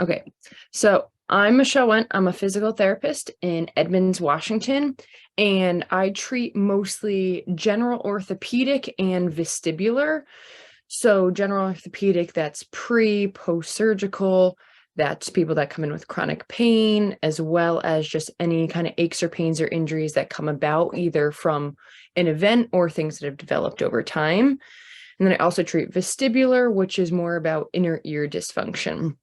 Okay, so I'm Michelle Wendt. I'm a physical therapist in Edmonds, Washington, and I treat mostly general orthopedic and vestibular. So general orthopedic, that's post-surgical, that's people that come in with chronic pain, as well as just any kind of aches or pains or injuries that come about either from an event or things that have developed over time. And then I also treat vestibular, which is more about inner ear dysfunction.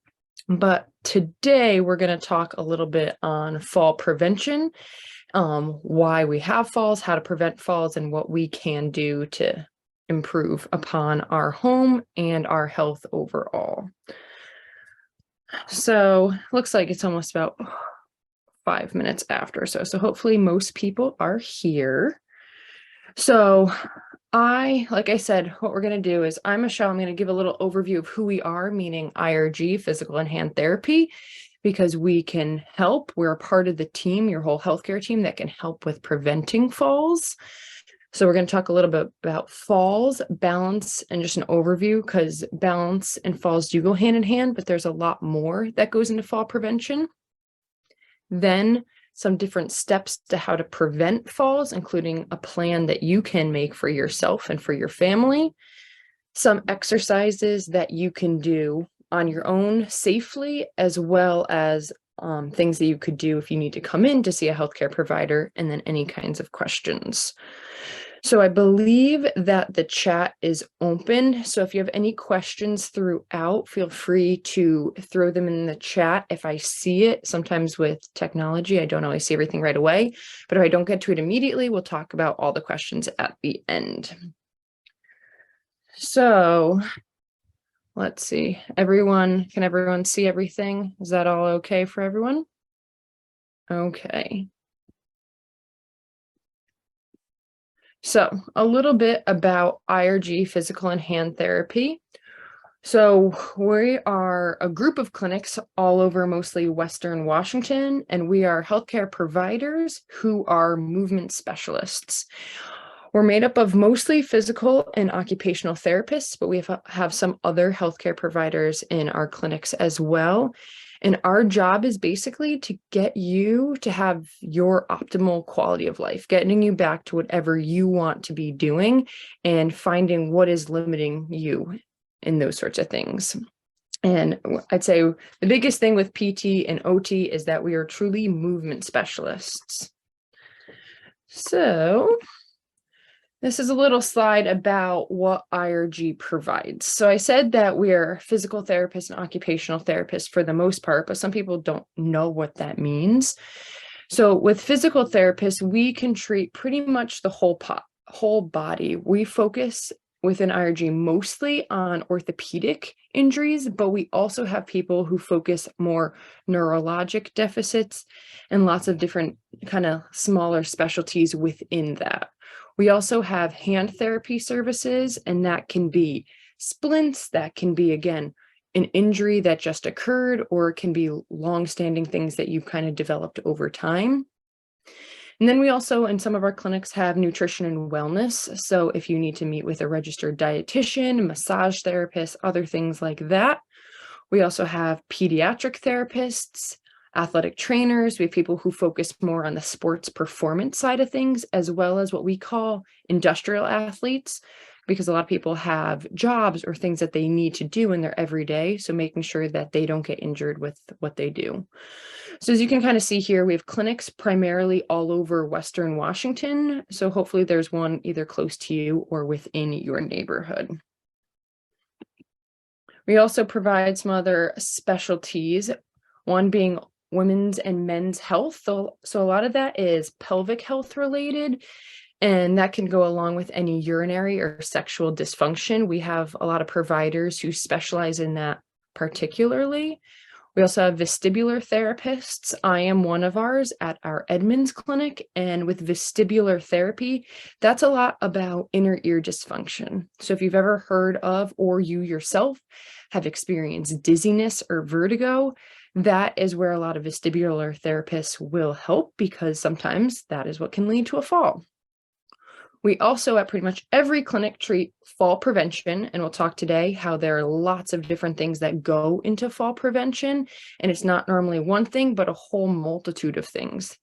But today we're going to talk a little bit on fall prevention, why we have falls, how to prevent falls, and what we can do to improve upon our home and our health overall. So looks like it's almost about 5 minutes after. So hopefully most people are here. So like I said, what we're going to do is I'm Michelle. I'm going to give a little overview of who we are, meaning IRG Physical and Hand Therapy, because we can help. We're a part of the team, your whole healthcare team that can help with preventing falls. So we're going to talk a little bit about falls, balance, and just an overview, because balance and falls do go hand in hand, but there's a lot more that goes into fall prevention. Then some different steps to how to prevent falls, including a plan that you can make for yourself and for your family. Some exercises that you can do on your own safely, as well as things that you could do if you need to come in to see a healthcare provider, and then any kinds of questions. So I believe that the chat is open. So if you have any questions throughout, feel free to throw them in the chat. If I see it, sometimes with technology, I don't always see everything right away, but if I don't get to it immediately, we'll talk about all the questions at the end. So let's see, can everyone see everything? Is that all okay for everyone? Okay. So a little bit about IRG Physical and Hand Therapy. So we are a group of clinics all over mostly Western Washington, and we are healthcare providers who are movement specialists. We're made up of mostly physical and occupational therapists, but we have some other healthcare providers in our clinics as well. And our job is basically to get you to have your optimal quality of life, getting you back to whatever you want to be doing and finding what is limiting you in those sorts of things. And I'd say the biggest thing with PT and OT is that we are truly movement specialists. So this is a little slide about what IRG provides. So I said that we're physical therapists and occupational therapists for the most part, but some people don't know what that means. So with physical therapists, we can treat pretty much the whole body. We focus within IRG mostly on orthopedic injuries, but we also have people who focus more neurologic deficits and lots of different kind of smaller specialties within that. We also have hand therapy services, and that can be splints, that can be, again, an injury that just occurred, or it can be long-standing things that you've kind of developed over time. And then we also, in some of our clinics, have nutrition and wellness. So if you need to meet with a registered dietitian, massage therapist, other things like that. We also have pediatric therapists, athletic trainers. We have people who focus more on the sports performance side of things, as well as what we call industrial athletes, because a lot of people have jobs or things that they need to do in their everyday. So making sure that they don't get injured with what they do. So as you can kind of see here, we have clinics primarily all over Western Washington. So hopefully there's one either close to you or within your neighborhood. We also provide some other specialties, one being women's and men's health. So a lot of that is pelvic health related, and that can go along with any urinary or sexual dysfunction. We have a lot of providers who specialize in that particularly. We also have vestibular therapists. I am one of ours at our Edmonds clinic, and with vestibular therapy, that's a lot about inner ear dysfunction. So if you've ever heard of, or you yourself have experienced dizziness or vertigo, that is where a lot of vestibular therapists will help, because sometimes that is what can lead to a fall. We also at pretty much every clinic treat fall prevention, and we'll talk today how there are lots of different things that go into fall prevention, and it's not normally one thing, but a whole multitude of things.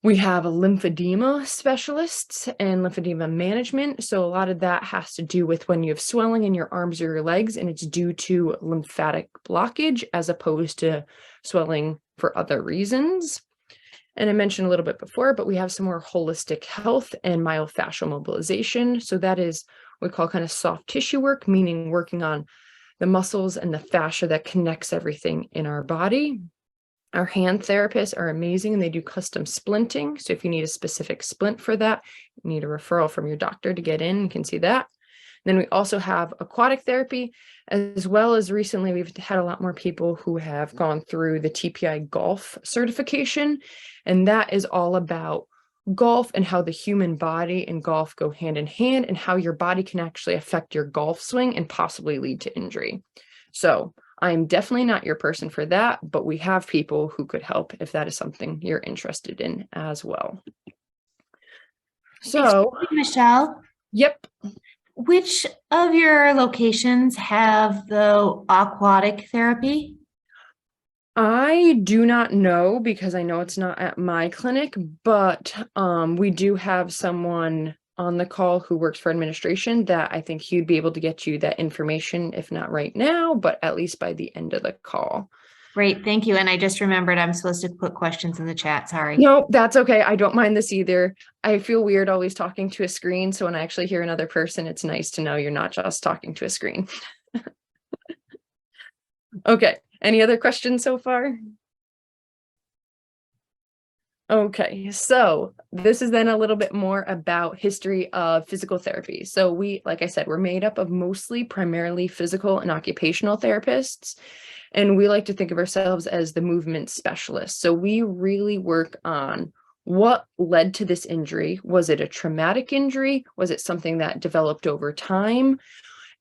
We have a lymphedema specialists and lymphedema management. So a lot of that has to do with when you have swelling in your arms or your legs, and it's due to lymphatic blockage as opposed to swelling for other reasons. And I mentioned a little bit before, but we have some more holistic health and myofascial mobilization. So that is what we call kind of soft tissue work, meaning working on the muscles and the fascia that connects everything in our body. Our hand therapists are amazing and they do custom splinting. So if you need a specific splint for that, you need a referral from your doctor to get in, you can see that. Then we also have aquatic therapy, as well as recently we've had a lot more people who have gone through the TPI golf certification. And that is all about golf and how the human body and golf go hand in hand and how your body can actually affect your golf swing and possibly lead to injury. So I'm definitely not your person for that, but we have people who could help if that is something you're interested in as well. So, excuse me, Michelle. Yep. Which of your locations have the aquatic therapy? I do not know because I know it's not at my clinic, but we do have someone on the call who works for administration that I think he'd be able to get you that information, if not right now, but at least by the end of the call. Great, thank you. And I just remembered I'm supposed to put questions in the chat. Sorry. No, that's okay. I don't mind this either. I feel weird always talking to a screen. So when I actually hear another person, it's nice to know you're not just talking to a screen. Okay. Any other questions so far? Okay, so this is then a little bit more about history of physical therapy. So we, like I said, we're made up of mostly primarily physical and occupational therapists. And we like to think of ourselves as the movement specialists. So we really work on what led to this injury. Was it a traumatic injury? Was it something that developed over time?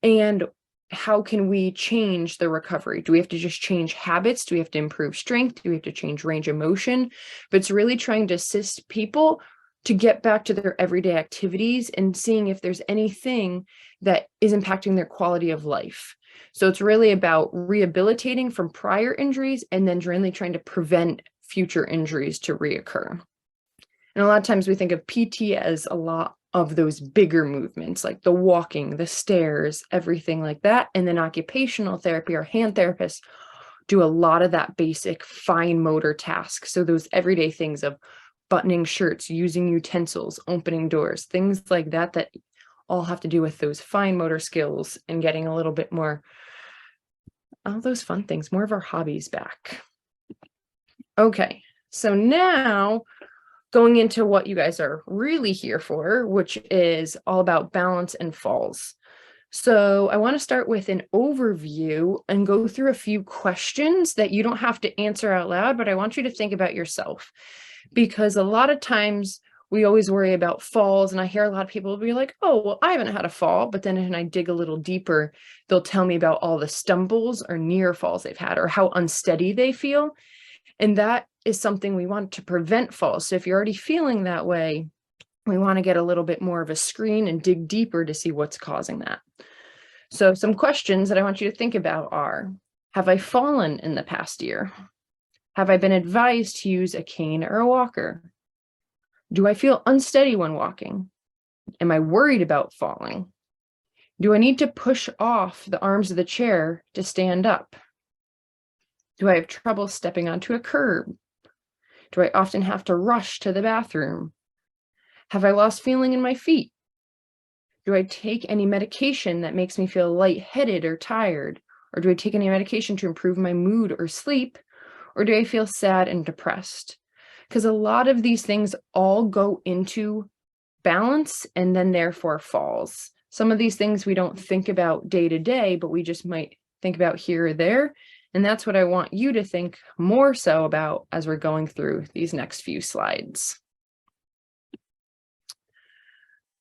And how can we change the recovery? Do we have to just change habits? Do we have to improve strength? Do we have to change range of motion? But it's really trying to assist people to get back to their everyday activities and seeing if there's anything that is impacting their quality of life. So it's really about rehabilitating from prior injuries and then really trying to prevent future injuries to reoccur. And a lot of times we think of PT as a lot of those bigger movements, like the walking, the stairs, everything like that. And then occupational therapy or hand therapists do a lot of that basic fine motor tasks. So those everyday things of buttoning shirts, using utensils, opening doors, things like that, that all have to do with those fine motor skills and getting a little bit more, all those fun things, more of our hobbies back. Okay, so now going into what you guys are really here for, which is all about balance and falls. So I want to start with an overview and go through a few questions that you don't have to answer out loud, but I want you to think about yourself, because a lot of times we always worry about falls. And I hear a lot of people be like, oh, well, I haven't had a fall. But then when I dig a little deeper, they'll tell me about all the stumbles or near falls they've had or how unsteady they feel. And that is something we want to prevent falls. So if you're already feeling that way, we want to get a little bit more of a screen and dig deeper to see what's causing that. So some questions that I want you to think about are, have I fallen in the past year? Have I been advised to use a cane or a walker? Do I feel unsteady when walking? Am I worried about falling? Do I need to push off the arms of the chair to stand up? Do I have trouble stepping onto a curb? Do I often have to rush to the bathroom? Have I lost feeling in my feet? Do I take any medication that makes me feel lightheaded or tired? Or do I take any medication to improve my mood or sleep? Or do I feel sad and depressed? Because a lot of these things all go into balance and then therefore falls. Some of these things we don't think about day to day, but we just might think about here or there. And that's what I want you to think more so about as we're going through these next few slides.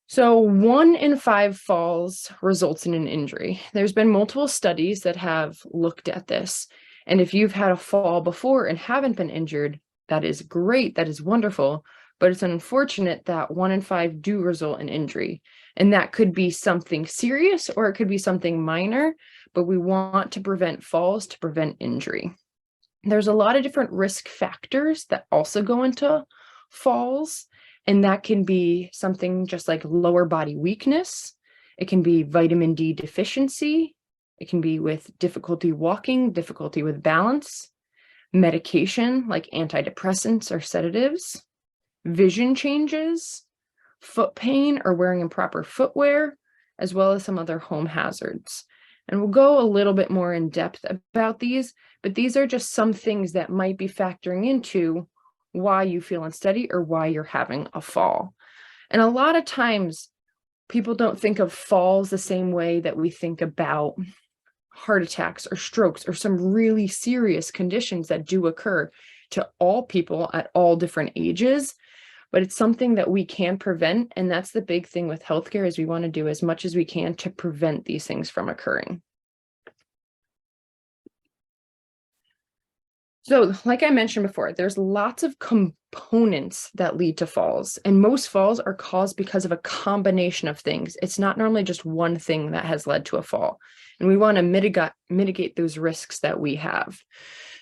So 1 in 5 falls results in an injury. There's been multiple studies that have looked at this. And if you've had a fall before and haven't been injured, that is great. That is wonderful. but it's unfortunate that 1 in 5 do result in injury. And that could be something serious or it could be something minor, but we want to prevent falls to prevent injury. There's a lot of different risk factors that also go into falls, and that can be something just like lower body weakness. It can be vitamin D deficiency. It can be with difficulty walking, difficulty with balance, medication like antidepressants or sedatives, vision changes, foot pain or wearing improper footwear, as well as some other home hazards. And we'll go a little bit more in depth about these, but these are just some things that might be factoring into why you feel unsteady or why you're having a fall. And a lot of times people don't think of falls the same way that we think about heart attacks or strokes or some really serious conditions that do occur to all people at all different ages. But it's something that we can prevent. And that's the big thing with healthcare is we want to do as much as we can to prevent these things from occurring. So like I mentioned before, there's lots of components that lead to falls, and most falls are caused because of a combination of things. It's not normally just one thing that has led to a fall, and we want to mitigate those risks that we have.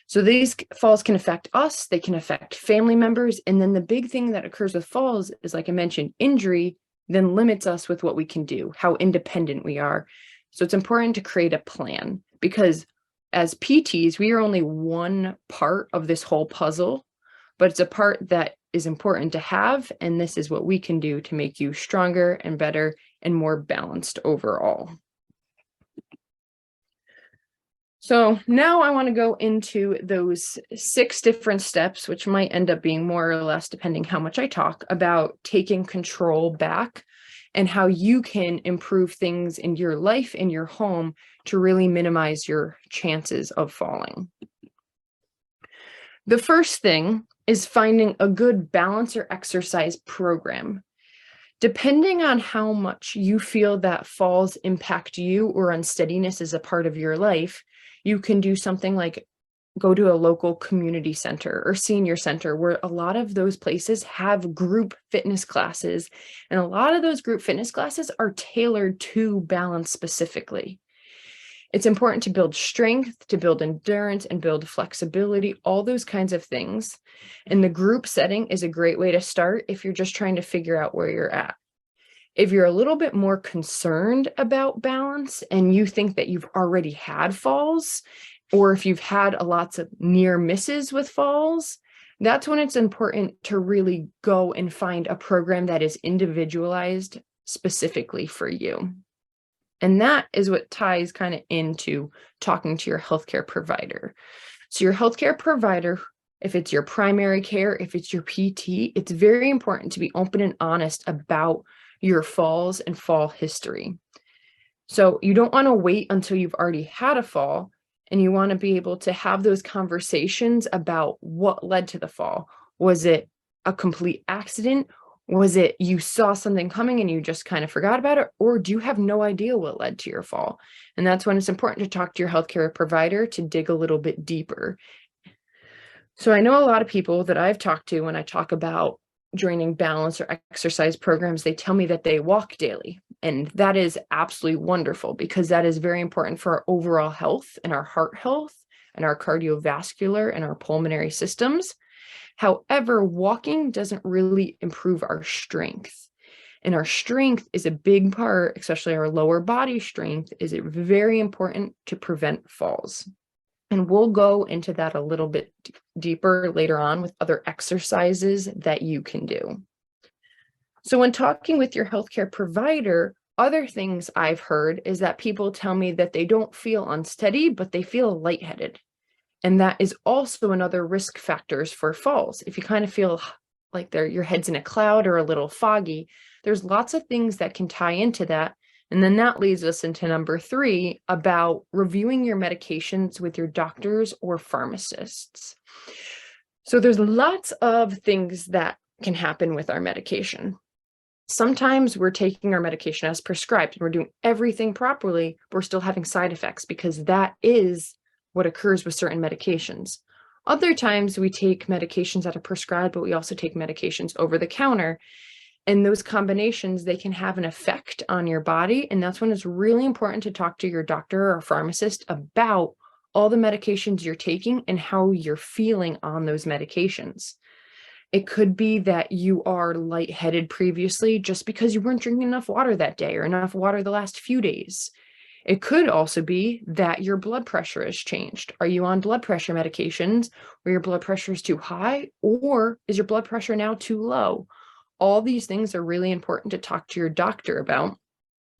So these falls can affect us, they can affect family members, and then the big thing that occurs with falls is, like I mentioned, injury then limits us with what we can do, how independent we are. So it's important to create a plan, because as PTs, we are only one part of this whole puzzle, but it's a part that is important to have, and this is what we can do to make you stronger and better and more balanced overall. So now I want to go into those 6 different steps, which might end up being more or less, depending how much I talk, about taking control back and how you can improve things in your life, in your home, to really minimize your chances of falling. The first thing is finding a good balance or exercise program. Depending on how much you feel that falls impact you or unsteadiness is a part of your life, you can do something like go to a local community center or senior center, where a lot of those places have group fitness classes. And a lot of those group fitness classes are tailored to balance specifically. It's important to build strength, to build endurance, and build flexibility, all those kinds of things. And the group setting is a great way to start if you're just trying to figure out where you're at. If you're a little bit more concerned about balance and you think that you've already had falls, or if you've had lots of near misses with falls, that's when it's important to really go and find a program that is individualized specifically for you. And that is what ties kind of into talking to your healthcare provider. So your healthcare provider, if it's your primary care, if it's your PT, it's very important to be open and honest about your falls and fall history. So you don't want to wait until you've already had a fall, and you want to be able to have those conversations about what led to the fall. Was it a complete accident? Was it you saw something coming and you just kind of forgot about it? Or do you have no idea what led to your fall? And that's when it's important to talk to your healthcare provider to dig a little bit deeper. So I know a lot of people that I've talked to when I talk about joining balance or exercise programs, they tell me that they walk daily. And that is absolutely wonderful, because that is very important for our overall health and our heart health and our cardiovascular and our pulmonary systems. However, walking doesn't really improve our strength. And our strength is a big part, especially our lower body strength, is very important to prevent falls. And we'll go into that a little bit deeper later on with other exercises that you can do. So when talking with your healthcare provider, other things I've heard is that people tell me that they don't feel unsteady, but they feel lightheaded. And that is also another risk factors for falls. If you kind of feel like your head's in a cloud or a little foggy, there's lots of things that can tie into that. And then that leads us into number 3 about reviewing your medications with your doctors or pharmacists. So there's lots of things that can happen with our medication. Sometimes we're taking our medication as prescribed and we're doing everything properly, but we're still having side effects, because that is what occurs with certain medications. Other times we take medications that are prescribed, but we also take medications over the counter. And those combinations, they can have an effect on your body. And that's when it's really important to talk to your doctor or pharmacist about all the medications you're taking and how you're feeling on those medications. It could be that you are lightheaded previously just because you weren't drinking enough water that day or enough water the last few days. It could also be that your blood pressure has changed. Are you on blood pressure medications where your blood pressure is too high, or is your blood pressure now too low? All these things are really important to talk to your doctor about,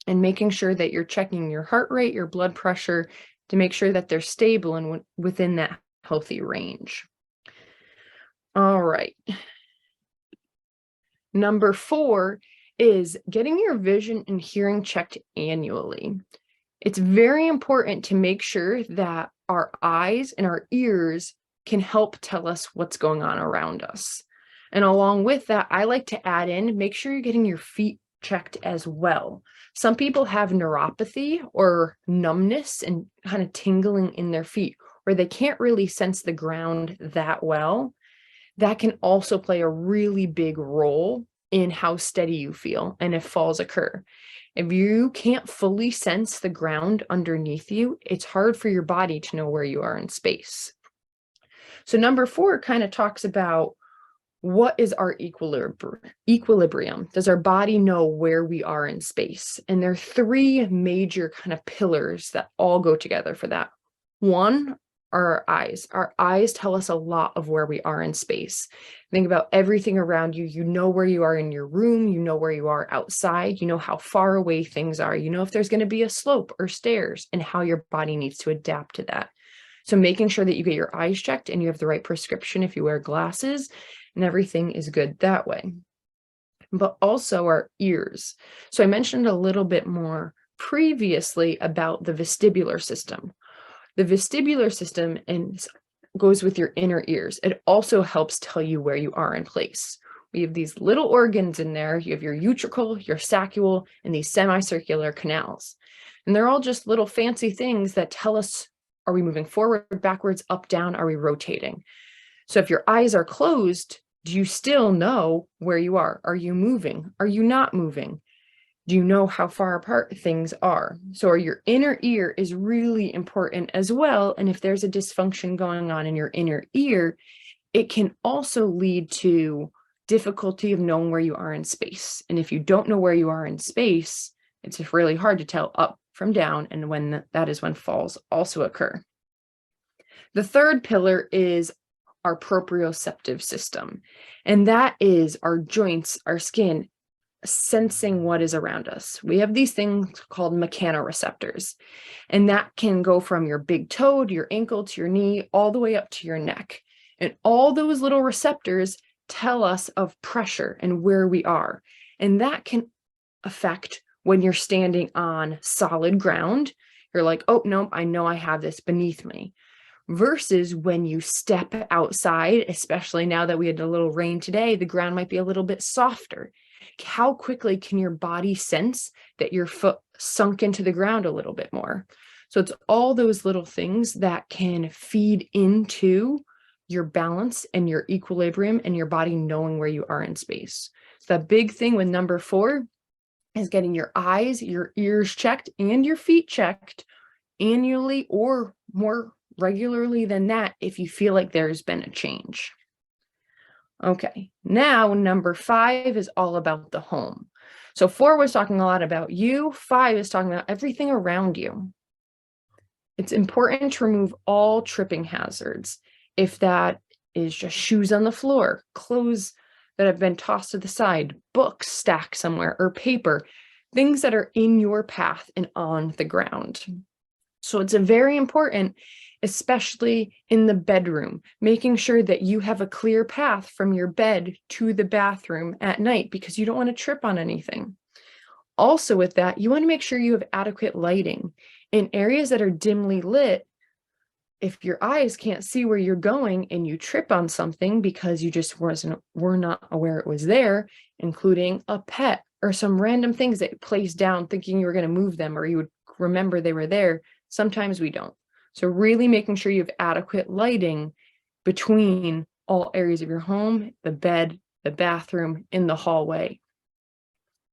and making sure that you're checking your heart rate, your blood pressure, to make sure that they're stable and within that healthy range. All right. Number 4 is getting your vision and hearing checked annually. It's very important to make sure that our eyes and our ears can help tell us what's going on around us. And along with that, I like to add in, make sure you're getting your feet checked as well. Some people have neuropathy or numbness and kind of tingling in their feet, where they can't really sense the ground that well. That can also play a really big role in how steady you feel and if falls occur. If you can't fully sense the ground underneath you, it's hard for your body to know where you are in space. So number 4 kind of talks about, what is our equilibrium? Does our body know where we are in space? And there are 3 major kind of pillars that all go together for that. One are our eyes. Our eyes tell us a lot of where we are in space. Think about everything around you. You know where you are in your room. You know where you are outside. You know how far away things are. You know if there's going to be a slope or stairs and how your body needs to adapt to that. So making sure that you get your eyes checked and you have the right prescription if you wear glasses, and everything is good that way. But also our ears. So I mentioned a little bit more previously about the vestibular system. The vestibular system goes with your inner ears. It also helps tell you where you are in place. We have these little organs in there. You have your utricle, your saccule, and these semicircular canals. And they're all just little fancy things that tell us, are we moving forward, backwards, up, down? Are we rotating? So if your eyes are closed, do you still know where you are? Are you moving? Are you not moving? Do you know how far apart things are? So your inner ear is really important as well. And if there's a dysfunction going on in your inner ear, it can also lead to difficulty of knowing where you are in space. And if you don't know where you are in space, it's really hard to tell up from down. And when that is when falls also occur. The third pillar is our proprioceptive system. And that is our joints, our skin, sensing what is around us. We have these things called mechanoreceptors, and that can go from your big toe to your ankle to your knee, all the way up to your neck. And all those little receptors tell us of pressure and where we are. And that can affect when you're standing on solid ground. You're like, oh, no, I know I have this beneath me. Versus when you step outside, especially now that we had a little rain today, the ground might be a little bit softer. How quickly can your body sense that your foot sunk into the ground a little bit more? So it's all those little things that can feed into your balance and your equilibrium and your body knowing where you are in space. So the big thing with number 4 is getting your eyes, your ears checked, and your feet checked annually or more regularly than that if you feel like there's been a change. Okay, now number 5 is all about the home. So 4 was talking a lot about you, 5 is talking about everything around you. It's important to remove all tripping hazards. If that is just shoes on the floor, clothes that have been tossed to the side, books stacked somewhere, or paper, things that are in your path and on the ground. So it's very important, especially in the bedroom, making sure that you have a clear path from your bed to the bathroom at night, because you don't want to trip on anything. Also with that, you want to make sure you have adequate lighting. In areas that are dimly lit, if your eyes can't see where you're going and you trip on something because you just were not aware it was there, including a pet or some random things that you placed down thinking you were going to move them or you would remember they were there, sometimes we don't. So really making sure you have adequate lighting between all areas of your home, the bed, the bathroom, in the hallway,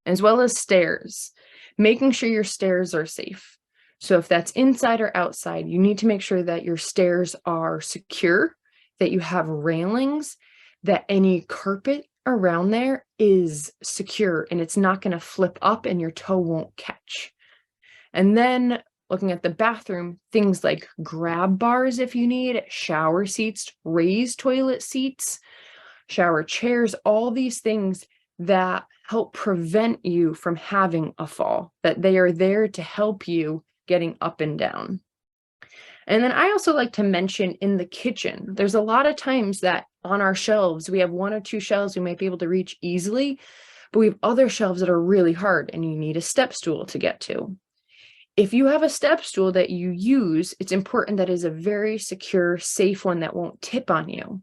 as well as stairs, making sure your stairs are safe. So if that's inside or outside, you need to make sure that your stairs are secure, that you have railings, that any carpet around there is secure and it's not going to flip up and your toe won't catch. And then looking at the bathroom, things like grab bars if you need, shower seats, raised toilet seats, shower chairs, all these things that help prevent you from having a fall, that they are there to help you getting up and down. And then I also like to mention in the kitchen, there's a lot of times that on our shelves, we have 1 or 2 shelves we might be able to reach easily, but we have other shelves that are really hard and you need a step stool to get to. If you have a step stool that you use, it's important that it is a very secure, safe one that won't tip on you.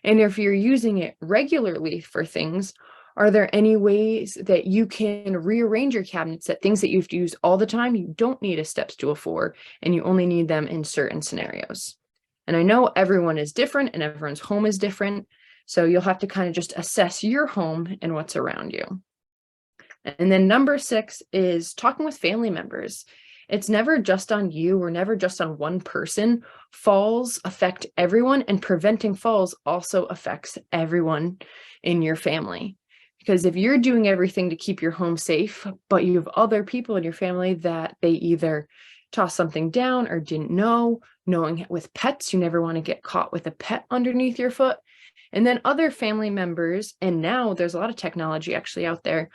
And if you're using it regularly for things, are there any ways that you can rearrange your cabinets, that things that you have to use all the time, you don't need a step stool for, and you only need them in certain scenarios? And I know everyone is different and everyone's home is different. So you'll have to kind of just assess your home and what's around you. And then number 6 is talking with family members. It's never just on you or never just on one person. Falls affect everyone, and preventing falls also affects everyone in your family. Because if you're doing everything to keep your home safe, but you have other people in your family that they either tossed something down or didn't know, knowing with pets, you never want to get caught with a pet underneath your foot. And then other family members, and now there's a lot of technology actually out there.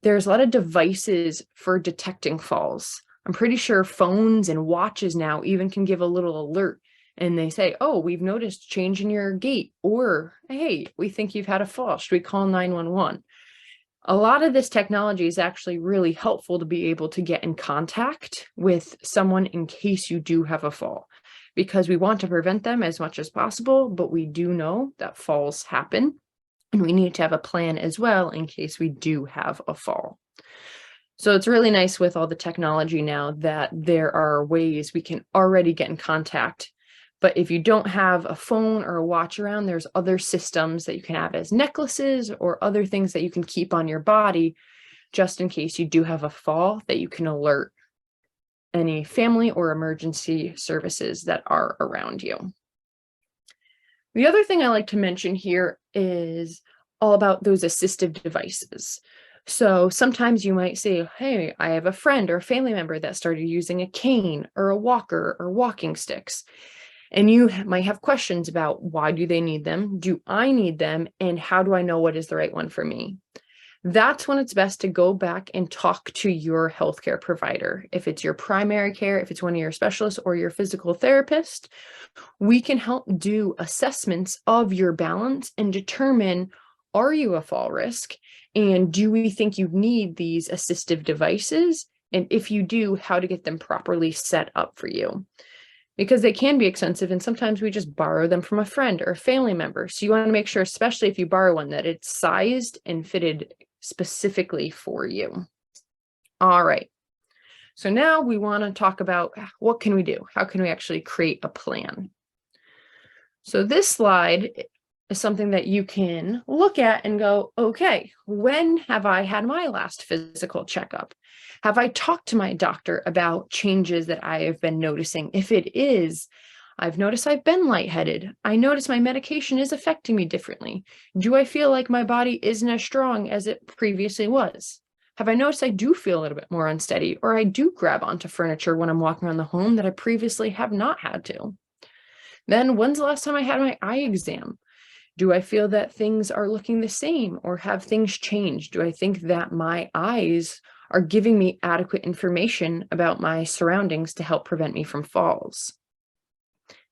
There's a lot of devices for detecting falls. I'm pretty sure phones and watches now even can give a little alert. And they say, oh, we've noticed change in your gait, or hey, we think you've had a fall. Should we call 911? A lot of this technology is actually really helpful to be able to get in contact with someone in case you do have a fall, because we want to prevent them as much as possible, but we do know that falls happen. And we need to have a plan as well in case we do have a fall. So it's really nice with all the technology now that there are ways we can already get in contact. But if you don't have a phone or a watch around, there's other systems that you can have as necklaces or other things that you can keep on your body just in case you do have a fall, that you can alert any family or emergency services that are around you. The other thing I like to mention here is all about those assistive devices. So sometimes you might say, hey, I have a friend or a family member that started using a cane or a walker or walking sticks. And you might have questions about, why do they need them? Do I need them? And how do I know what is the right one for me? That's when it's best to go back and talk to your healthcare provider. If it's your primary care, if it's one of your specialists or your physical therapist, we can help do assessments of your balance and determine, are you a fall risk? And do we think you need these assistive devices? And if you do, how to get them properly set up for you. Because they can be expensive, and sometimes we just borrow them from a friend or a family member. So you want to make sure, especially if you borrow one, that it's sized and fitted specifically for you. All right. So now we want to talk about, what can we do? How can we actually create a plan? So this slide is something that you can look at and go, okay, when have I had my last physical checkup? Have I talked to my doctor about changes that I have been noticing? If it is, I've noticed I've been lightheaded. I notice my medication is affecting me differently. Do I feel like my body isn't as strong as it previously was? Have I noticed I do feel a little bit more unsteady, or I do grab onto furniture when I'm walking around the home that I previously have not had to? Then when's the last time I had my eye exam? Do I feel that things are looking the same, or have things changed? Do I think that my eyes are giving me adequate information about my surroundings to help prevent me from falls?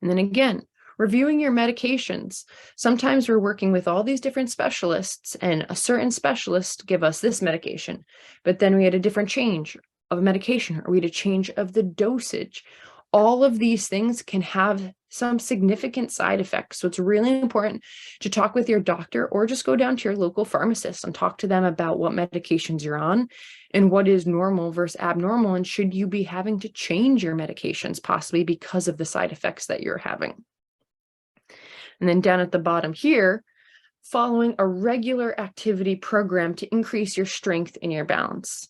And then again, reviewing your medications. Sometimes we're working with all these different specialists, and a certain specialist give us this medication, but then we had a different change of medication, or we had a change of the dosage. All of these things can have some significant side effects. So it's really important to talk with your doctor, or just go down to your local pharmacist and talk to them about what medications you're on and what is normal versus abnormal. And should you be having to change your medications possibly because of the side effects that you're having? And then down at the bottom here, following a regular activity program to increase your strength and your balance,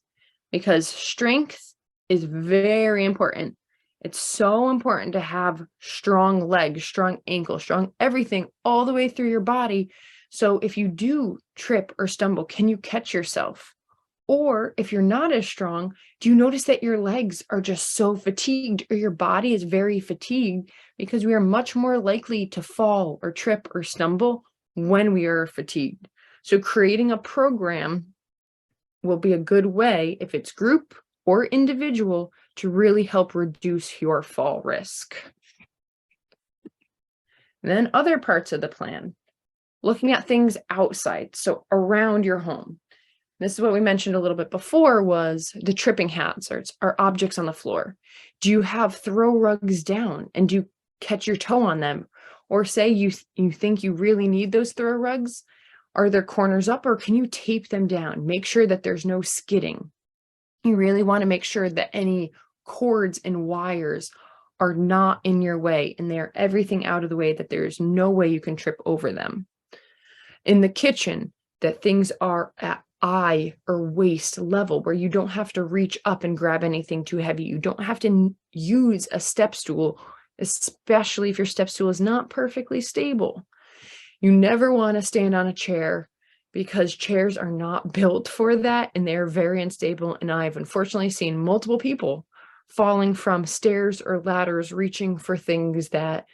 because strength is very important. It's so important to have strong legs, strong ankles, strong everything all the way through your body. So if you do trip or stumble, can you catch yourself? Or if you're not as strong, do you notice that your legs are just so fatigued or your body is very fatigued? Because we are much more likely to fall or trip or stumble when we are fatigued. So creating a program will be a good way, if it's group or individual, to really help reduce your fall risk. And then other parts of the plan, looking at things outside, so around your home. This is what we mentioned a little bit before, was the tripping hazards or objects on the floor. Do you have throw rugs down and do you catch your toe on them? Or say you think you really need those throw rugs, are there corners up, or can you tape them down? Make sure that there's no skidding. You really want to make sure that any cords and wires are not in your way and they're everything out of the way, that there's no way you can trip over them. In the kitchen, that things are at eye or waist level, where you don't have to reach up and grab anything too heavy. You don't have to use a step stool, especially if your step stool is not perfectly stable. You never want to stand on a chair, because chairs are not built for that and they're very unstable. And I've unfortunately seen multiple people falling from stairs or ladders, reaching for things that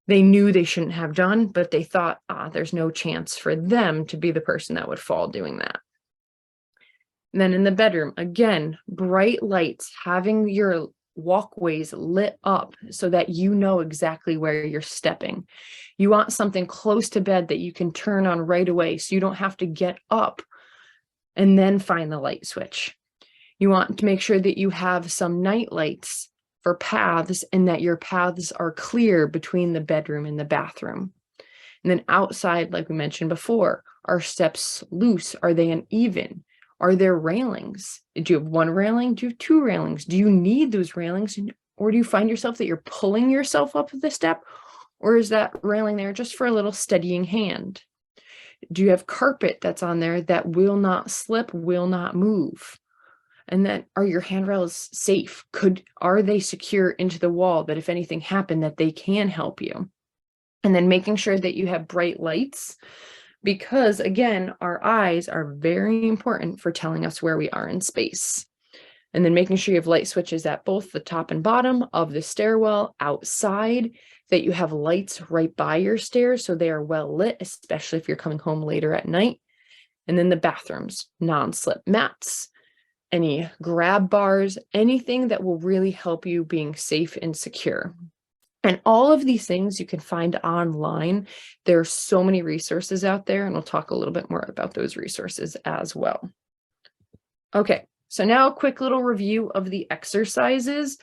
they knew they shouldn't have done, but they thought, there's no chance for them to be the person that would fall doing that. And then in the bedroom, again, bright lights, having your walkways lit up so that you know exactly where you're stepping. You want something close to bed that you can turn on right away, so you don't have to get up and then find the light switch. You want to make sure that you have some night lights for paths, and that your paths are clear between the bedroom and the bathroom. And then outside, like we mentioned before, are steps loose? Are they uneven? Are there railings? Do you have one railing? Do you have two railings? Do you need those railings? Or do you find yourself that you're pulling yourself up the step? Or is that railing there just for a little steadying hand? Do you have carpet that's on there that will not slip, will not move? And then, are your handrails safe? Are they secure into the wall, that if anything happened, that they can help you? And then making sure that you have bright lights, because again, our eyes are very important for telling us where we are in space. And then making sure you have light switches at both the top and bottom of the stairwell, outside, that you have lights right by your stairs so they are well lit, especially if you're coming home later at night. And then the bathrooms, non-slip mats, any grab bars, anything that will really help you being safe and secure. And all of these things you can find online. There are so many resources out there, and we'll talk a little bit more about those resources as well. Okay, so now a quick little review of the exercises.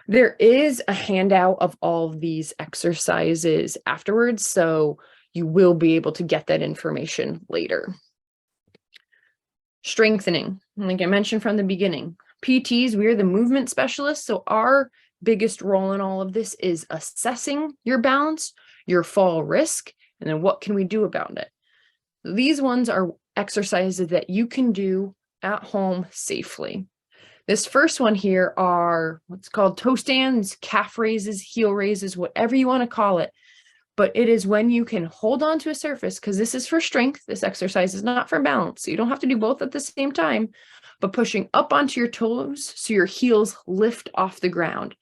There is a handout of all of these exercises afterwards, so you will be able to get that information later. Strengthening, like I mentioned from the beginning, PTs, we are the movement specialists, so our biggest role in all of this is assessing your balance, your fall risk, and then what can we do about it. These ones are exercises that you can do at home safely. This first one here are what's called toe stands, calf raises, heel raises, whatever you want to call it. But it is when you can hold on to a surface, because this is for strength. This exercise is not for balance. So you don't have to do both at the same time, but pushing up onto your toes so your heels lift off the ground.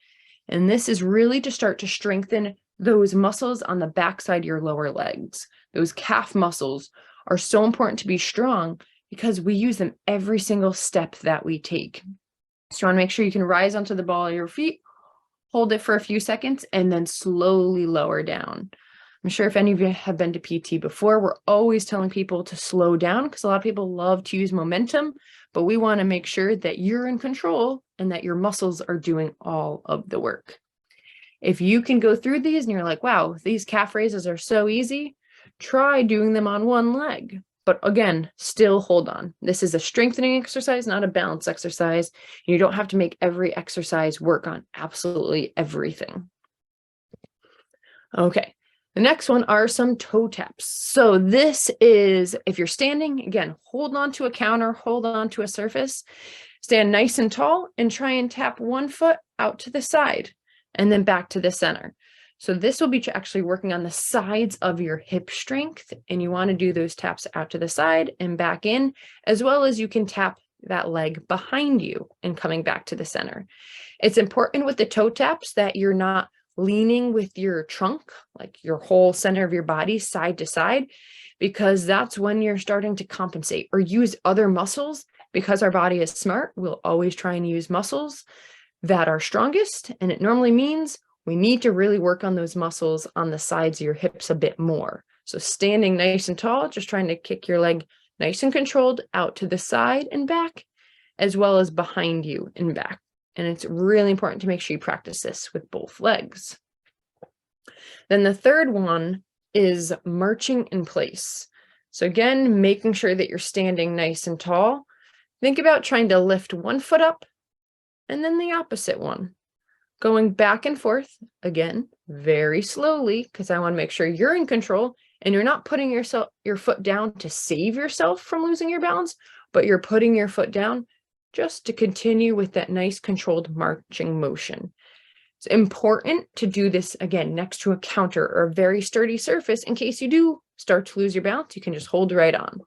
And this is really to start to strengthen those muscles on the backside of your lower legs. Those calf muscles are so important to be strong because we use them every single step that we take. So you want to make sure you can rise onto the ball of your feet, hold it for a few seconds, and then slowly lower down. I'm sure if any of you have been to PT before, we're always telling people to slow down because a lot of people love to use momentum, but we want to make sure that you're in control and that your muscles are doing all of the work. If you can go through these and you're like, wow, these calf raises are so easy, try doing them on one leg. But again, still hold on. This is a strengthening exercise, not a balance exercise. You don't have to make every exercise work on absolutely everything. Okay. The next one are some toe taps. So this is, if you're standing, again, hold on to a counter, hold on to a surface, stand nice and tall and try and tap one foot out to the side and then back to the center. So this will be actually working on the sides of your hip strength, and you want to do those taps out to the side and back in, as well as you can tap that leg behind you and coming back to the center. It's important with the toe taps that you're not leaning with your trunk, like your whole center of your body side to side, because that's when you're starting to compensate or use other muscles. Because our body is smart, we'll always try and use muscles that are strongest, and it normally means we need to really work on those muscles on the sides of your hips a bit more. So standing nice and tall, just trying to kick your leg nice and controlled out to the side and back, as well as behind you and back. And it's really important to make sure you practice this with both legs. Then the third one is marching in place. So again, making sure that you're standing nice and tall. Think about trying to lift one foot up and then the opposite one. Going back and forth, again, very slowly, because I want to make sure you're in control and you're not putting your foot down to save yourself from losing your balance, but you're putting your foot down just to continue with that nice controlled marching motion. It's important to do this, again, next to a counter or a very sturdy surface in case you do start to lose your balance. You can just hold right on.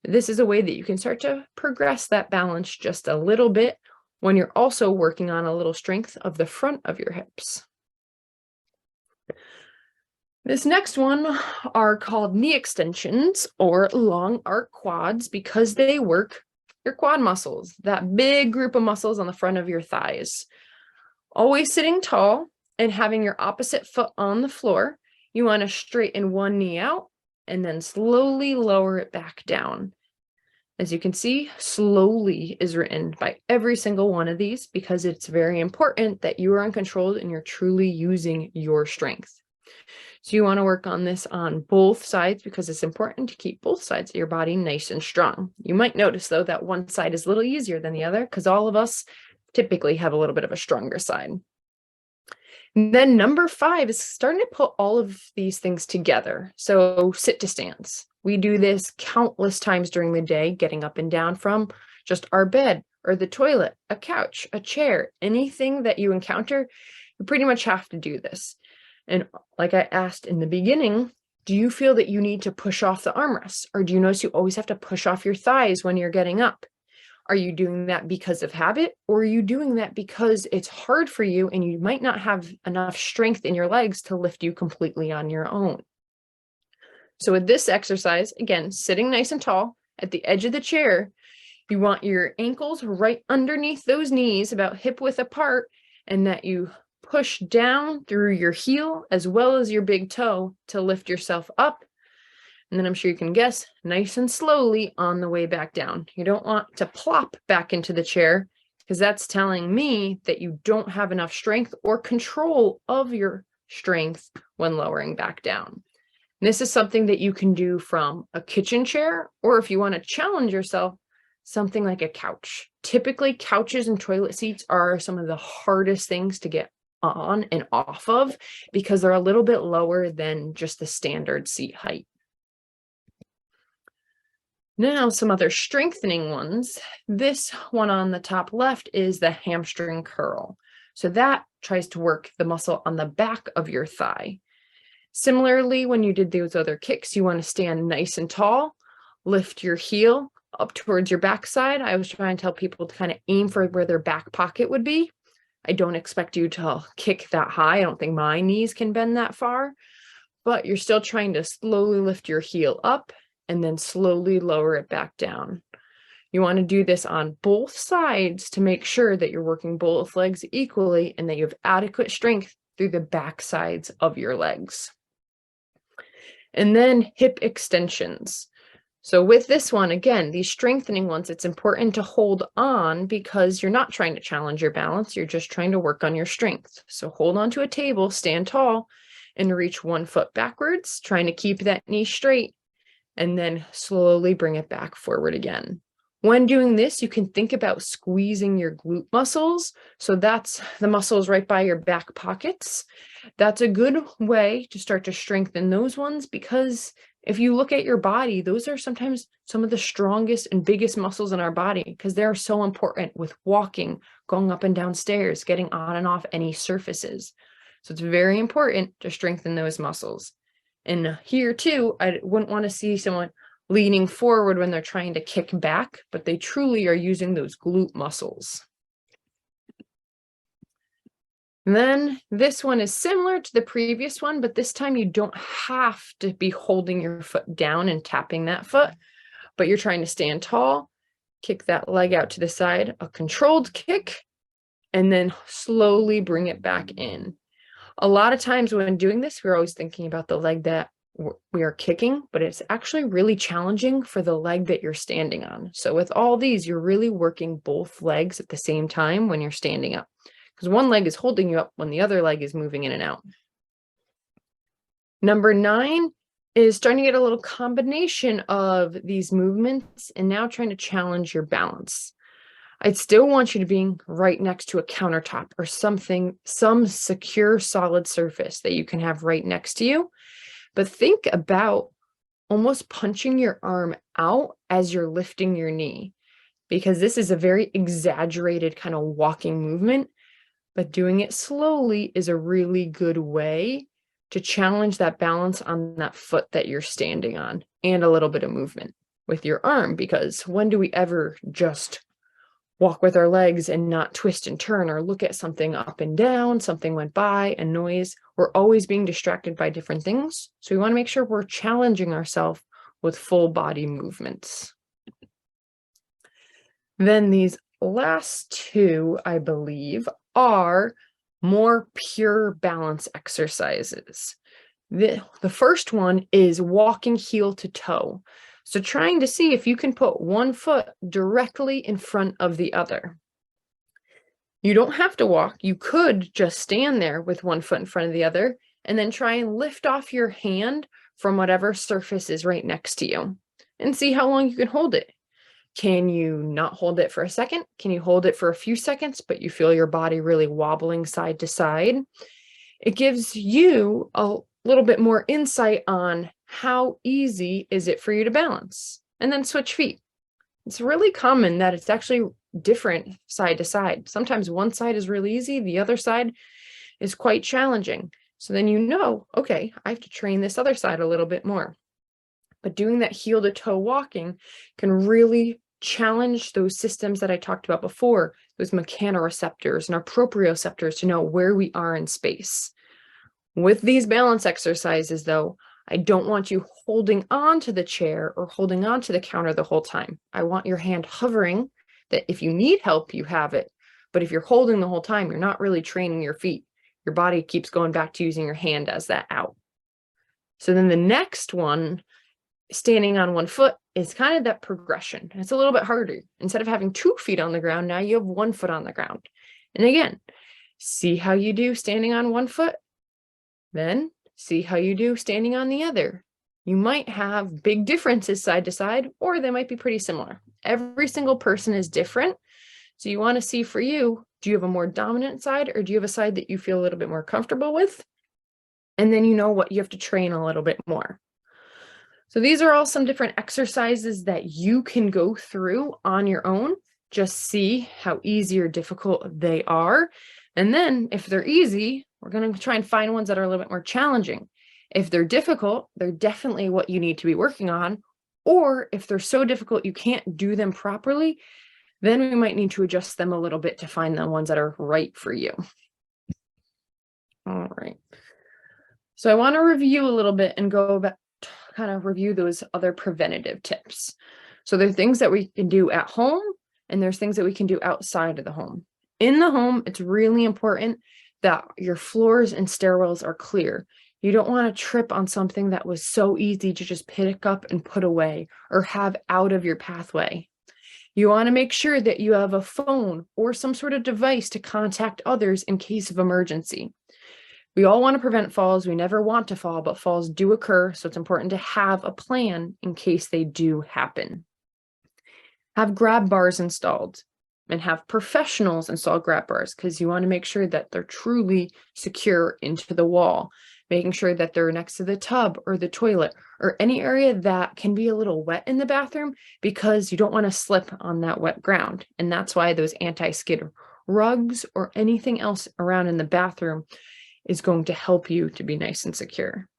This is a way that you can start to progress that balance just a little bit when you're also working on a little strength of the front of your hips. This next one are called knee extensions or long arc quads because they work your quad muscles, that big group of muscles on the front of your thighs. Always sitting tall and having your opposite foot on the floor. You want to straighten one knee out and then slowly lower it back down. As you can see, slowly is written by every single one of these because it's very important that you are uncontrolled and you're truly using your strength. So you want to work on this on both sides because it's important to keep both sides of your body nice and strong. You might notice, though, that one side is a little easier than the other because all of us typically have a little bit of a stronger side. And then number 5 is starting to put all of these things together. So sit to stands. We do this countless times during the day, getting up and down from just our bed or the toilet, a couch, a chair, anything that you encounter, you pretty much have to do this. And like I asked in the beginning, do you feel that you need to push off the armrests, or do you notice you always have to push off your thighs when you're getting up? Are you doing that because of habit, or are you doing that because it's hard for you and you might not have enough strength in your legs to lift you completely on your own? So with this exercise, again, sitting nice and tall at the edge of the chair, you want your ankles right underneath those knees, about hip width apart, and that you push down through your heel as well as your big toe to lift yourself up. And then I'm sure you can guess, nice and slowly on the way back down. You don't want to plop back into the chair because that's telling me that you don't have enough strength or control of your strength when lowering back down. And this is something that you can do from a kitchen chair, or if you want to challenge yourself, something like a couch. Typically, couches and toilet seats are some of the hardest things to get on and off of because they're a little bit lower than just the standard seat height. Now, some other strengthening ones. This one on the top left is the hamstring curl. So that tries to work the muscle on the back of your thigh. Similarly, when you did those other kicks, you want to stand nice and tall, lift your heel up towards your backside. I was trying to tell people to kind of aim for where their back pocket would be. I don't expect you to kick that high. I don't think my knees can bend that far, but you're still trying to slowly lift your heel up and then slowly lower it back down. You want to do this on both sides to make sure that you're working both legs equally and that you have adequate strength through the back sides of your legs. And then hip extensions. So with this one, again, these strengthening ones, it's important to hold on because you're not trying to challenge your balance. You're just trying to work on your strength. So hold on to a table, stand tall, and reach one foot backwards, trying to keep that knee straight, and then slowly bring it back forward again. When doing this, you can think about squeezing your glute muscles. So that's the muscles right by your back pockets. That's a good way to start to strengthen those ones, because if you look at your body, those are sometimes some of the strongest and biggest muscles in our body, because they're so important with walking, going up and down stairs, getting on and off any surfaces. So it's very important to strengthen those muscles. And here too, I wouldn't want to see someone leaning forward when they're trying to kick back, but they truly are using those glute muscles. And then this one is similar to the previous one, but this time you don't have to be holding your foot down and tapping that foot, but you're trying to stand tall, kick that leg out to the side, a controlled kick, and then slowly bring it back in. A lot of times when doing this, we're always thinking about the leg that we are kicking, but it's actually really challenging for the leg that you're standing on. So with all these, you're really working both legs at the same time when you're standing up, because one leg is holding you up when the other leg is moving in and out. Number 9 is starting to get a little combination of these movements and now trying to challenge your balance. I'd still want you to be right next to a countertop or something, some secure solid surface that you can have right next to you. But think about almost punching your arm out as you're lifting your knee, because this is a very exaggerated kind of walking movement, but doing it slowly is a really good way to challenge that balance on that foot that you're standing on, and a little bit of movement with your arm, because when do we ever just walk with our legs and not twist and turn or look at something up and down, something went by, a noise? We're always being distracted by different things. So we want to make sure we're challenging ourselves with full body movements. Then these last 2, I believe, are more pure balance exercises. The first one is walking heel to toe. So trying to see if you can put one foot directly in front of the other. You don't have to walk. You could just stand there with one foot in front of the other and then try and lift off your hand from whatever surface is right next to you and see how long you can hold it. Can you not hold it for a second? Can you hold it for a few seconds, but you feel your body really wobbling side to side? It gives you a little bit more insight on how easy is it for you to balance, and then switch feet. It's really common that it's actually different side to side. Sometimes one side is really easy, the other side is quite challenging. So then you know, okay, I have to train this other side a little bit more. But doing that heel to toe walking can really challenge those systems that I talked about before, those mechanoreceptors and our proprioceptors, to know where we are in space. With these balance exercises, though, I don't want you holding on to the chair or holding on to the counter the whole time. I want your hand hovering, that if you need help, you have it. But if you're holding the whole time, you're not really training your feet. Your body keeps going back to using your hand as that out. So then the next one, standing on one foot, is kind of that progression. It's a little bit harder. Instead of having 2 feet on the ground, now you have 1 foot on the ground. And again, see how you do standing on one foot, then see how you do standing on the other. You might have big differences side to side, or they might be pretty similar. Every single person is different. So you want to see for you, do you have a more dominant side, or do you have a side that you feel a little bit more comfortable with? And then you know what you have to train a little bit more. So these are all some different exercises that you can go through on your own. Just see how easy or difficult they are. And then if they're easy, we're going to try and find ones that are a little bit more challenging. If they're difficult, they're definitely what you need to be working on. Or if they're so difficult you can't do them properly, then we might need to adjust them a little bit to find the ones that are right for you. All right. So I want to review a little bit and go back, kind of review those other preventative tips. So there are things that we can do at home, and there's things that we can do outside of the home. In the home, it's really important that your floors and stairwells are clear. You don't want to trip on something that was so easy to just pick up and put away or have out of your pathway. You want to make sure that you have a phone or some sort of device to contact others in case of emergency. We all want to prevent falls. We never want to fall, but falls do occur. So it's important to have a plan in case they do happen. Have grab bars installed and have professionals install grab bars because you want to make sure that they're truly secure into the wall, making sure that they're next to the tub or the toilet or any area that can be a little wet in the bathroom because you don't want to slip on that wet ground. And that's why those anti-skid rugs or anything else around in the bathroom is going to help you to be nice and secure.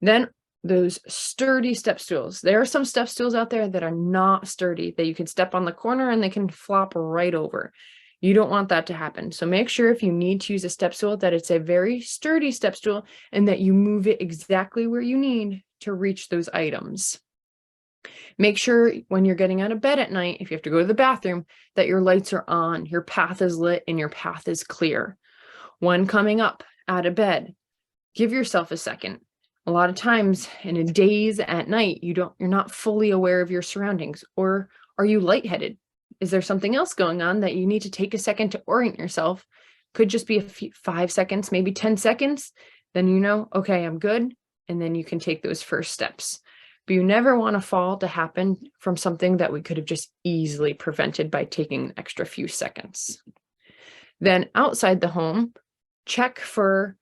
Then those sturdy step stools. There are some step stools out there that are not sturdy, that you can step on the corner and they can flop right over. You don't want that to happen. So make sure if you need to use a step stool that it's a very sturdy step stool and that you move it exactly where you need to reach those items. Make sure when you're getting out of bed at night, if you have to go to the bathroom, that your lights are on, your path is lit, and your path is clear. When coming up out of bed, give yourself a second. A lot of times in a daze at night, you're not fully aware of your surroundings, or are you lightheaded? Is there something else going on that you need to take a second to orient yourself? Could just be 5 seconds, maybe 10 seconds. Then you know, okay, I'm good. And then you can take those first steps. But you never want a fall to happen from something that we could have just easily prevented by taking an extra few seconds. Then outside the home, check for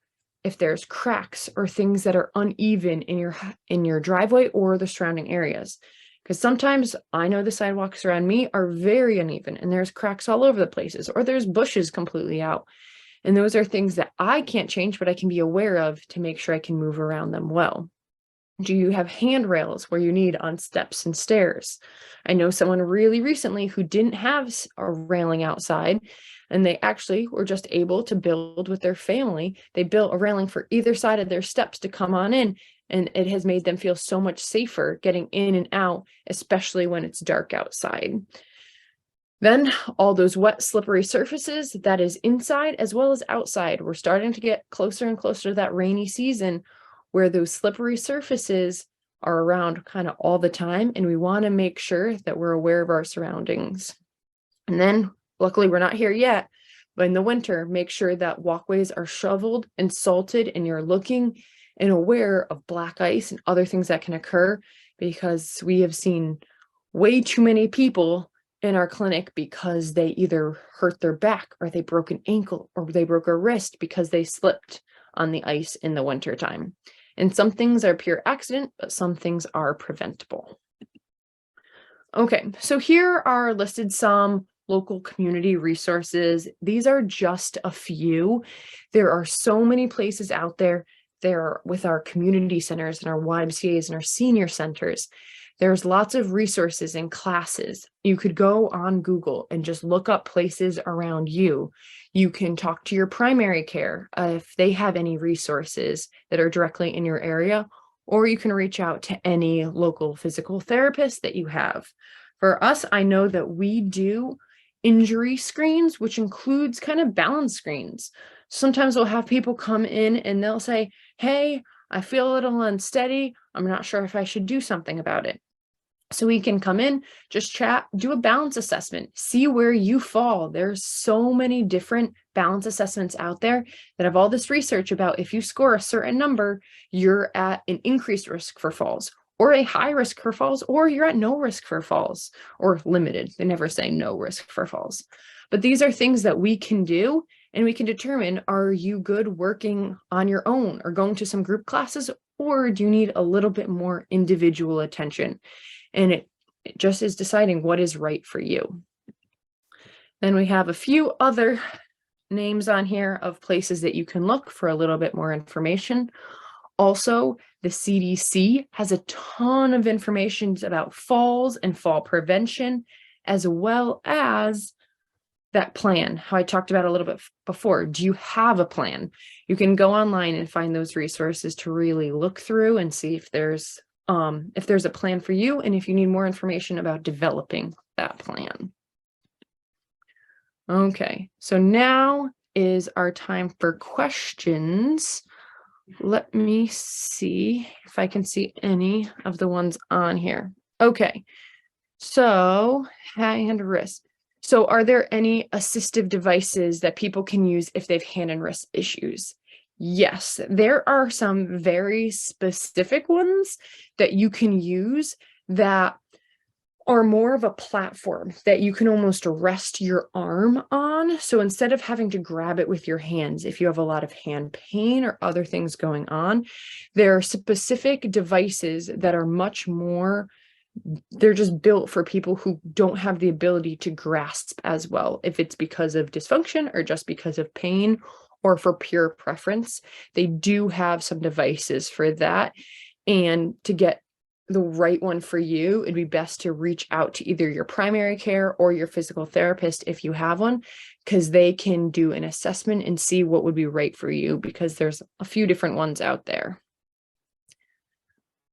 if there's cracks or things that are uneven in your driveway or the surrounding areas. Because sometimes I know the sidewalks around me are very uneven and there's cracks all over the places, or there's bushes completely out. And those are things that I can't change, but I can be aware of to make sure I can move around them well. Do you have handrails where you need on steps and stairs? I know someone really recently who didn't have a railing outside, and they actually were just able to build with their family. They built a railing for either side of their steps to come on in, and it has made them feel so much safer getting in and out, especially when it's dark outside. Then all those wet, slippery surfaces, that is inside as well as outside. We're starting to get closer and closer to that rainy season where those slippery surfaces are around kind of all the time. And we want to make sure that we're aware of our surroundings. And then luckily we're not here yet, but in the winter, make sure that walkways are shoveled and salted and you're looking and aware of black ice and other things that can occur, because we have seen way too many people in our clinic because they either hurt their back or they broke an ankle or they broke a wrist because they slipped on the ice in the wintertime. And some things are pure accident, but some things are preventable. Okay, so here are listed some local community resources. These are just a few. There are so many places out there. There with our community centers and our YMCAs and our senior centers. There's lots of resources and classes. You could go on Google and just look up places around you. You can talk to your primary care if they have any resources that are directly in your area, or you can reach out to any local physical therapist that you have. For us, I know that we do injury screens, which includes kind of balance screens. Sometimes we'll have people come in and they'll say, hey, I feel a little unsteady. I'm not sure if I should do something about it. So we can come in, just chat, do a balance assessment, see where you fall. There's so many different balance assessments out there that have all this research about if you score a certain number, you're at an increased risk for falls, or a high risk for falls, or you're at no risk for falls, or limited. They never say no risk for falls. But these are things that we can do, and we can determine, are you good working on your own or going to some group classes, or do you need a little bit more individual attention? And it just is deciding what is right for you. Then we have a few other names on here of places that you can look for a little bit more information. Also, the CDC has a ton of information about falls and fall prevention, as well as that plan, how I talked about a little bit before. Do you have a plan? You can go online and find those resources to really look through and see if there's a plan for you, and if you need more information about developing that plan. Okay, so now is our time for questions. Let me see if I can see any of the ones on here. Okay, so hand and wrist. So are there any assistive devices that people can use if they've hand and wrist issues? Yes, there are some very specific ones that you can use that are more of a platform that you can almost rest your arm on. So instead of having to grab it with your hands, if you have a lot of hand pain or other things going on, there are specific devices that are much more, they're just built for people who don't have the ability to grasp as well. If it's because of dysfunction or just because of pain or for pure preference, they do have some devices for that. And to get the right one for you, it'd be best to reach out to either your primary care or your physical therapist if you have one, because they can do an assessment and see what would be right for you, because there's a few different ones out there.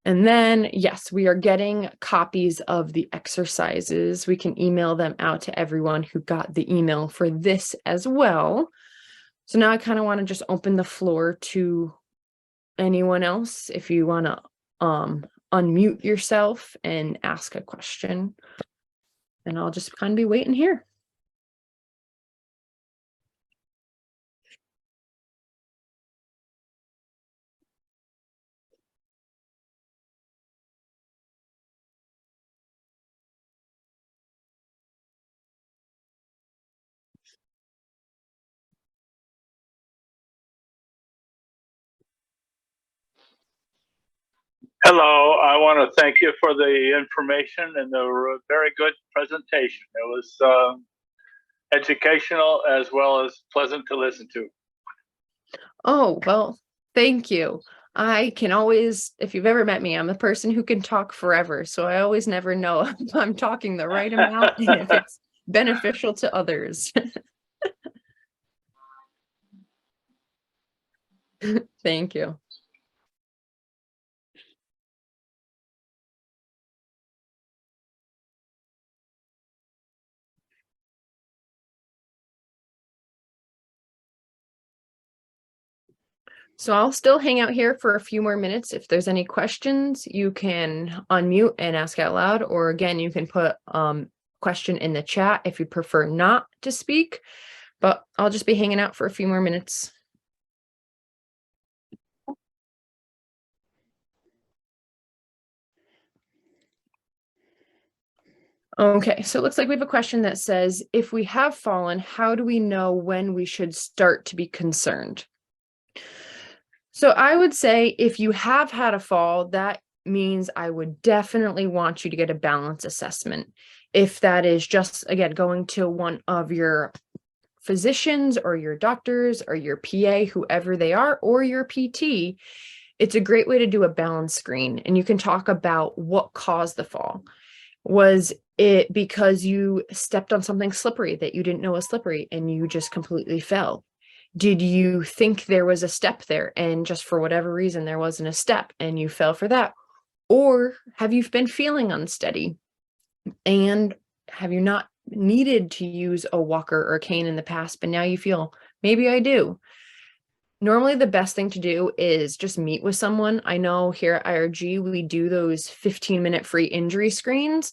And then, yes, we are getting copies of the exercises. We can email them out to everyone who got the email for this as well. So now I kind of want to just open the floor to anyone else if you want to unmute yourself and ask a question, and I'll just kind of be waiting here. Hello, I want to thank you for the information and the very good presentation. It was educational as well as pleasant to listen to. Oh, well, thank you. I can always, if you've ever met me, I'm a person who can talk forever. So I always never know if I'm talking the right amount and if it's beneficial to others. Thank you. So I'll still hang out here for a few more minutes. If there's any questions, you can unmute and ask out loud, or again, you can put question in the chat if you prefer not to speak, but I'll just be hanging out for a few more minutes. Okay, so it looks like we have a question that says, if we have fallen, how do we know when we should start to be concerned? So I would say if you have had a fall, that means I would definitely want you to get a balance assessment. If that is just, again, going to one of your physicians or your doctors or your PA, whoever they are, or your PT, it's a great way to do a balance screen. And you can talk about what caused the fall. Was it because you stepped on something slippery that you didn't know was slippery and you just completely fell? Did you think there was a step there and just for whatever reason there wasn't a step and you fell for that? Or have you been feeling unsteady and have you not needed to use a walker or a cane in the past, but now you feel maybe I do? Normally the best thing to do is just meet with someone. I know here at IRG, we do those 15-minute free injury screens.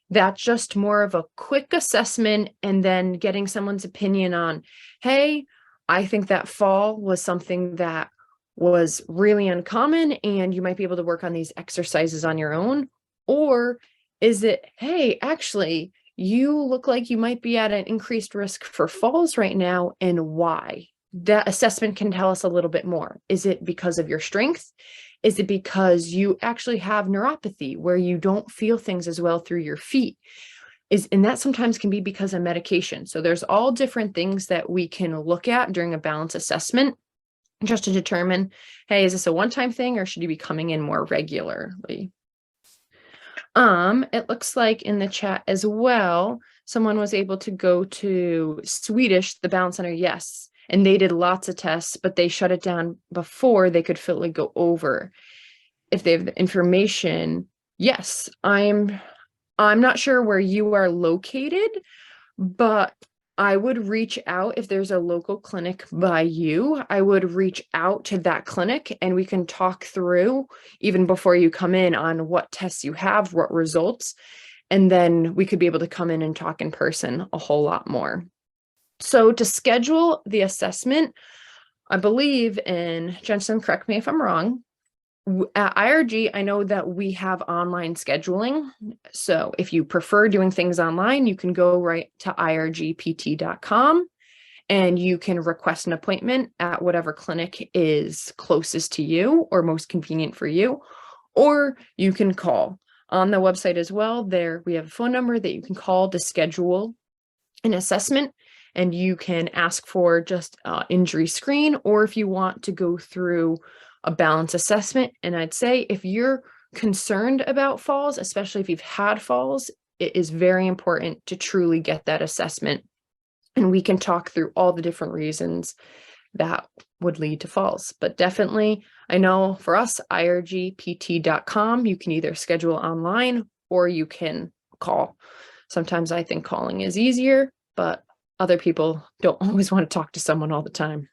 That's just more of a quick assessment and then getting someone's opinion on, hey, I think that fall was something that was really uncommon and you might be able to work on these exercises on your own. Or is it, hey, actually, you look like you might be at an increased risk for falls right now, and why? That assessment can tell us a little bit more. Is it because of your strength? Is it because you actually have neuropathy where you don't feel things as well through your feet? And that sometimes can be because of medication. So there's all different things that we can look at during a balance assessment just to determine, hey, is this a one-time thing or should you be coming in more regularly? It looks like in the chat as well, someone was able to go to Swedish, the Balance Center, yes. And they did lots of tests, but they shut it down before they could fully go over. If they have the information, yes, I'm not sure where you are located, but I would reach out if there's a local clinic by you. I would reach out to that clinic and we can talk through even before you come in on what tests you have, what results, and then we could be able to come in and talk in person a whole lot more. So to schedule the assessment, I believe, and Jensen, correct me if I'm wrong, At IRG, I know that we have online scheduling. So if you prefer doing things online, you can go right to irgpt.com and you can request an appointment at whatever clinic is closest to you or most convenient for you, or you can call on the website as well. There we have a phone number that you can call to schedule an assessment, and you can ask for just injury screen, or if you want to go through a balance assessment. And I'd say if you're concerned about falls, especially if you've had falls, it is very important to truly get that assessment. And we can talk through all the different reasons that would lead to falls. But definitely, I know for us, irgpt.com, you can either schedule online or you can call. Sometimes I think calling is easier, but other people don't always want to talk to someone all the time.